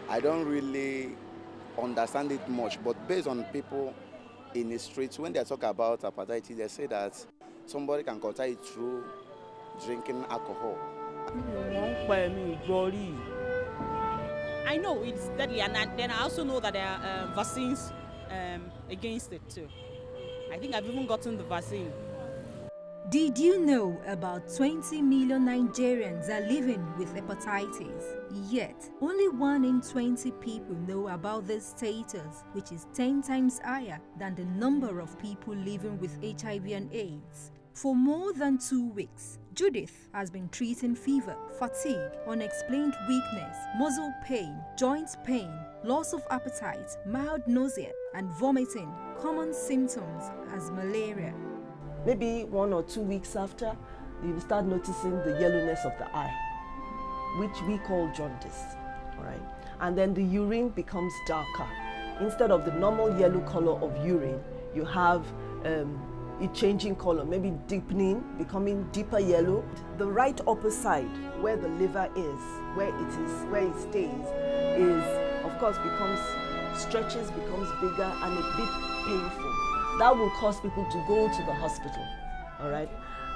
I don't really understand it much, but based on people in the streets, when they talk about hepatitis, they say that somebody can contract it through drinking alcohol. I know it's deadly, and then I also know that there are vaccines against it too. I think I've even gotten the vaccine. Did you know about 20 million Nigerians are living with hepatitis? Yet, only 1 in 20 people know about this status, which is 10 times higher than the number of people living with HIV and AIDS. For more than 2 weeks, Judith has been treating fever, fatigue, unexplained weakness, muscle pain, joint pain, loss of appetite, mild nausea, and vomiting, common symptoms as malaria. Maybe 1 or 2 weeks after, you start noticing the yellowness of the eye, which we call jaundice, all right? And then the urine becomes darker. Instead of the normal yellow color of urine, you have it changing color, maybe deepening, becoming deeper yellow. The right upper side, where the liver is, where it stays, is of course stretches, becomes bigger and a bit painful. That will cause people to go to the hospital, all right?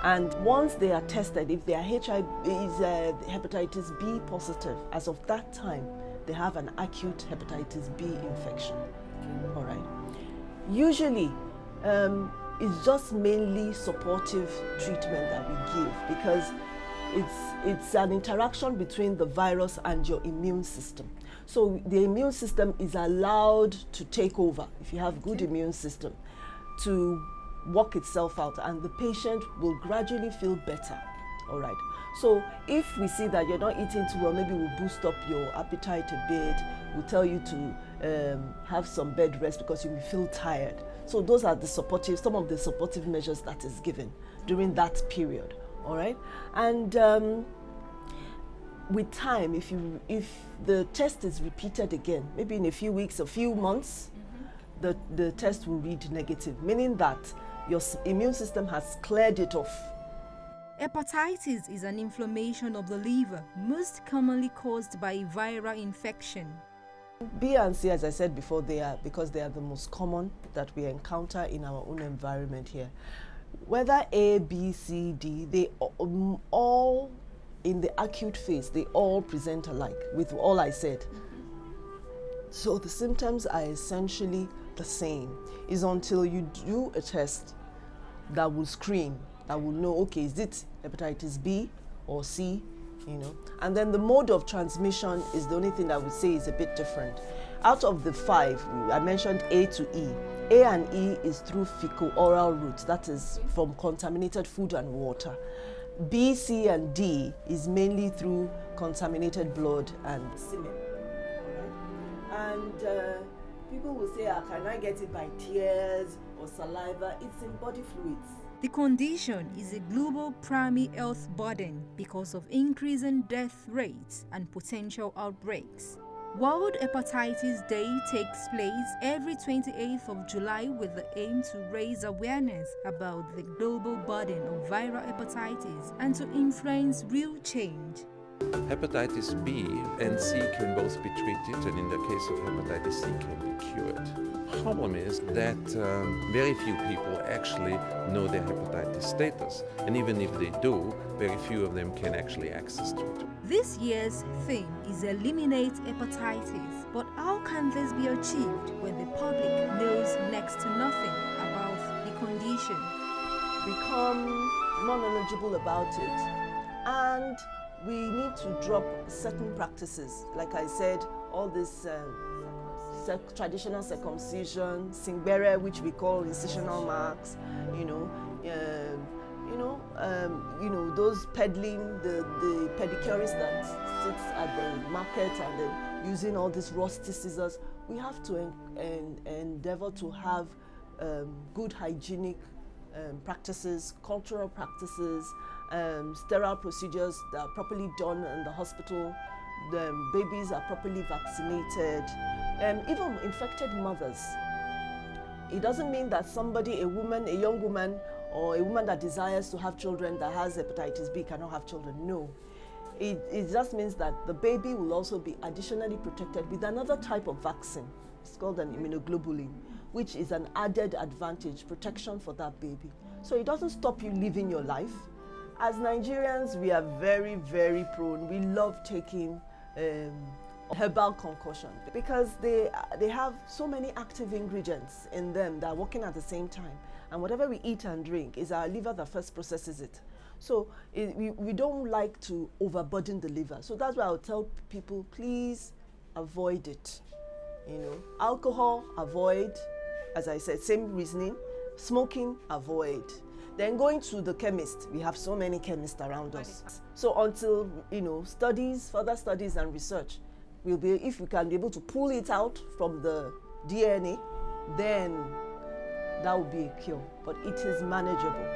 And once they are tested, if they are hepatitis B positive, as of that time, they have an acute hepatitis B infection, all right? Usually, it's just mainly supportive treatment that we give because it's an interaction between the virus and your immune system. So the immune system is allowed to take over, if you have good immune system, to work itself out, and the patient will gradually feel better, all right? So if we see that you're not eating too well, maybe we'll boost up your appetite a bit, we'll tell you to have some bed rest because you will feel tired. So those are some of the supportive measures that is given during that period, all right? And with time, if the test is repeated again, maybe in a few weeks, a few months, the test will read negative, meaning that your immune system has cleared it off. Hepatitis is an inflammation of the liver, most commonly caused by viral infection. B and C, as I said before, because they are the most common that we encounter in our own environment here. Whether A, B, C, D, they all, in the acute phase, they all present alike with all I said. So the symptoms are essentially the same. It's until you do a test that will screen, that will know, okay, is it hepatitis B or C, you know? And then the mode of transmission is the only thing that I would say is a bit different. Out of the 5, I mentioned A to E. A and E is through fecal-oral routes, that is from contaminated food and water. B, C, and D is mainly through contaminated blood and semen. And people will say, can I get it by tears or saliva? It's in body fluids. The condition is a global primary health burden because of increasing death rates and potential outbreaks. World Hepatitis Day takes place every 28th of July with the aim to raise awareness about the global burden of viral hepatitis and to influence real change. Hepatitis B and C can both be treated, and in the case of hepatitis C can be cured. Problem is that very few people actually know their hepatitis status, and even if they do, very few of them can actually access to it. This year's theme is Eliminate Hepatitis, but how can this be achieved when the public knows next to nothing about the condition? Become more knowledgeable about it, and we need to drop certain practices. Like I said, all this traditional circumcision, singbere, which we call incisional marks, those peddling, the pedicurists that sits at the market and then using all these rusty scissors. We have to endeavor to have good hygienic practices, cultural practices, sterile procedures that are properly done in the hospital. The babies are properly vaccinated, even infected mothers. It doesn't mean that somebody, a young woman, or a woman that desires to have children that has hepatitis B cannot have children. No. It just means that the baby will also be additionally protected with another type of vaccine. It's called an immunoglobulin, which is an added advantage, protection for that baby. So it doesn't stop you living your life. As Nigerians, we are very, very prone. We love taking herbal concoction because they have so many active ingredients in them that are working at the same time. And whatever we eat and drink is our liver that first processes it. So we don't like to overburden the liver. So that's why I'll tell people, please avoid it. You know, alcohol, avoid. As I said, same reasoning. Smoking, avoid. Then going to the chemist. We have so many chemists around us. So until, you know, further studies and research, if we can be able to pull it out from the DNA, then that will be a cure. But it is manageable.